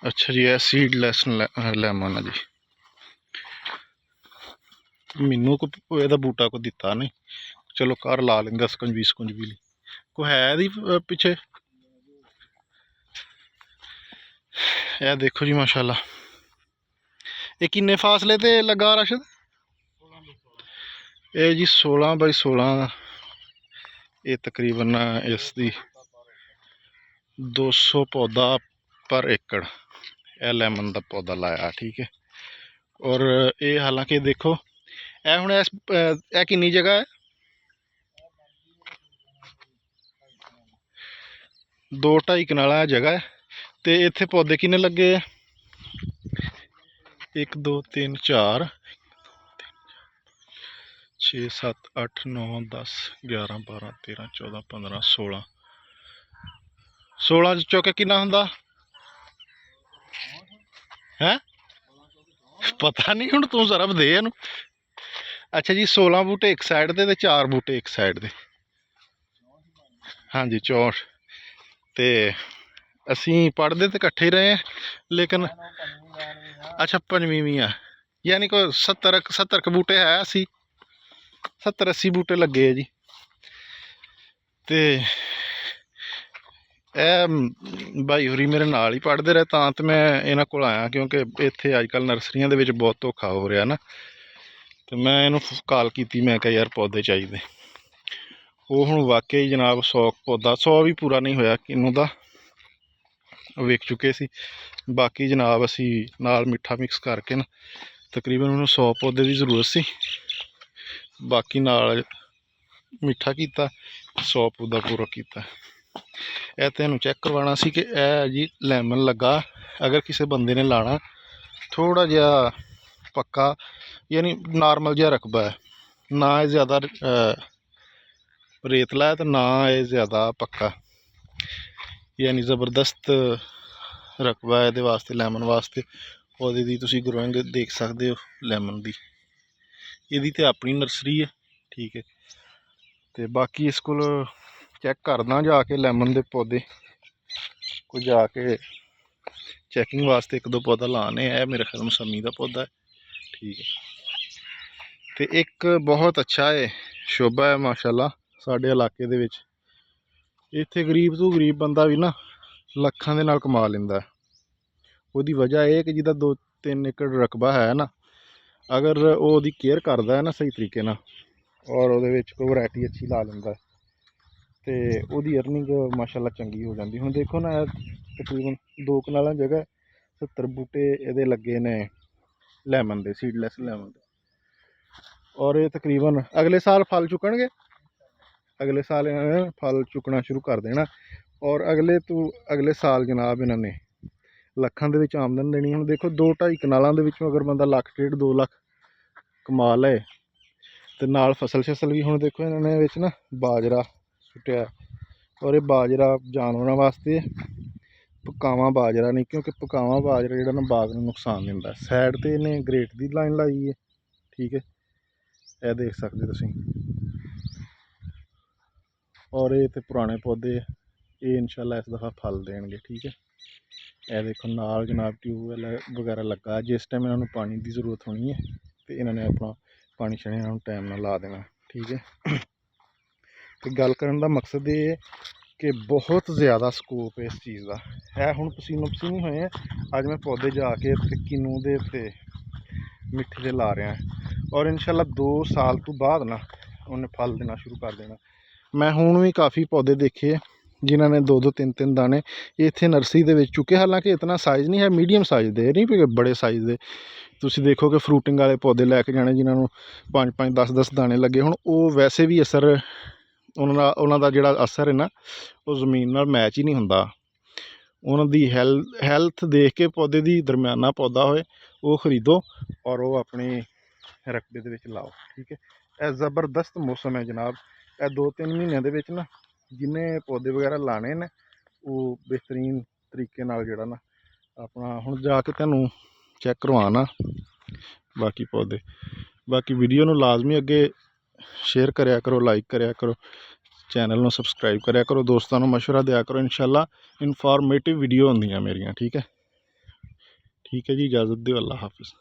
अच्छा जी, सीडलैस लेमन है जी। मैनू को एदा बूटा को दिता नहीं, चलो घर ला लेंगे स्कंजी भी को है दी पिछे। यह देखो जी माशाल्लाह, ये किन्ने फासले ते लगा राशिद? ये जी 16 बाई 16, ये तकरीबन इसकी 200 पौधा पर एकड़ यह लैमन का पौधा लाया, ठीक है। और ये हालांकि देखो ए हुण इस किन्नी जगह है, 2-2.5 कनाल जगह है। तो इत्थे पौधे किन्ने लगे है? 1 2 3 4 6 7 8 9 10 11 12 13 14 15 16 16 चौके किन्ना हुंदा है? पता नहीं हुण तू जरा दे इहनूं। अच्छा जी, 16 बूटे एक साइड दे ते 4 बूटे एक साइड दे। हाँ जी 64। तो असी पढ़ते तो कट्ठे ही रहे हैं, लेकिन अच्छा पंजवीं भी है, यानी कोई 70 के बूटे है, 70-80 बूटे लगे है जी। तो भाई होरी मेरे नाल ही पढ़ते रहे, तो मैं इन्हों को आया, क्योंकि इत्थे अजकल नर्सरियां दे विच बहुत धोखा हो रहा ना। तो मैं इन्हूं कॉल की, मैं कहा यार पौधे चाहिए। वो हुण वाकई जनाब 100 पौधा, 100 भी पूरा नहीं होया किन्नू दा वेख चुके सी। बाकी जनाब असी नाल मिठा मिक्स करके ना तकरीबन उन्होंने 100 पौधे की जरूरत सी, बाकी नाल मिठा किया, 100 पौधा पूरा किया। यह तेनों चैक करवाना सी कि यह जी लैमन लगा, अगर किसी बंदे ने लाना थोड़ा जिहा पक्का, यानी नॉर्मल जिहा रकबा है, ना ये ज़्यादा रेतला है तो ना ये ज़्यादा पक्का, यानी ज़बरदस्त रकबा है ये वास्ते, लैमन वास्ते। पौधे की तुसीं ग्रोइंग देख सकते हो लैमन की, यदी तो अपनी नर्सरी है, ठीक है। तो बाकी इस को चैक करना जाके लैमन के पौधे को जाके चैकिंग वास्ते, 1-2 पौधा लाने है, मेरे ख्याल मौसमी का पौधा है, ठीक है। तो एक बहुत अच्छा है शोभा है माशाल्लाह साढ़े इलाके दे विच। इत्थे गरीब तो गरीब बंदा भी ना लखां दे नाल कमा लैंदा है। उसदी वजह यह कि जिहदा 2-3 एकड़ रकबा है ना, अगर वो ओहदी केयर करदा है ना सही तरीके नाल, और ਉਹਦੇ ਵਿੱਚ कोई वैरायटी अच्छी ला लेंदा तो ਉਹਦੀ अर्निंग माशाल्लाह चंगी हो जाती। हुण देखो ना तकरीबन 2 कनाल जगह 70 बूटे ये लगे ने लैमन दे, सीडलैस लैमन दे, और ये तकरीबन अगले साल फल चुकणगे, अगले साल इन्होंने फल चुकना शुरू कर देना। और अगले साल जनाब इन्होंने लखां दे विच आमदन देनी। हुण देखो 2-2.5 कनालों के विचों अगर बंदा 1.5-2 लाख कमा ले, तो नाल फसल शसल भी। हुण देखो इन्होंने विच ना बाजरा सुट्टिया, और ये बाजरा जानवरों वास्ते, पकावा बाजरा नहीं, क्योंकि पकावा बाजरा जिहड़ा ना बाग नूं नुकसान दिंदा। साइड ते इन्हें ग्रेट की लाइन लाई है, ठीक है, यह देख सकते तुसीं। और ये तो पुराने पौधे, ये इंशाल्लाह इस दफ़ा फल देंगे, ठीक है। यह देखो नाल जनाब ट्यूबवैल वगैरह लगा, जिस टाइम इन्होंने पानी की जरूरत होनी है तो इन्होंने अपना पानी शानी इन्होंने टाइम नाल ला देना, ठीक है। तो गल करन दा मकसद ये है कि बहुत ज़्यादा स्कोप है इस चीज़ का है। हुण पसीनो पसीनी होए हैं, अज मैं पौधे जाके किन्नू दे ते मिट्ठे दे ला रहा है, और इंशाल्लाह 2 साल तो बाद ना उन्हें फल देना शुरू कर देना। मैं हुण भी काफ़ी पौधे देखे जिन्होंने 2-2 3-3 दाने इत्थे नर्सरी दे विच चुके, हालांकि इतना साइज़ नहीं है, मीडियम साइज़ दे नहीं पे बड़े साइज़ दे। तुसीं देखो कि फ्रूटिंग वाले पौधे लैके जाने जिन्होंने 5-5 10-10 दाने लगे, हुण वो वैसे भी असर उन्हों दा जिहड़ा असर है ना, वो जमीन नाल मैच ही नहीं हुंदा। उन्हों दी हैल्थ देख के पौधे की दरम्याना पौधा होए वो खरीदो और वो अपने रकबे दे विच लाओ, ठीक है। यह ज़बरदस्त मौसम है जनाब, यह 2-3 महीनों के विच ना जिन्हें पौधे वगैरह लाने ने वो बेहतरीन तरीके नाल जिहड़ा ना अपना हुण जाके तुहानूं चैक करवाना बाकी पौधे। बाकी वीडियो नूं लाजमी अगे शेयर करया करो, लाइक करया करो, चैनल नूं सबसक्राइब करया करो, दोस्तों नूं मशवरा दिया करो। इंशाल्लाह इनफॉर्मेटिव वीडियो होंदियां मेरियां, ठीक है। ਠੀਕ ਹੈ ਜੀ, ਇਜਾਜ਼ਤ ਦਿਓ, ਅੱਲਾ ਹਾਫਿਜ਼।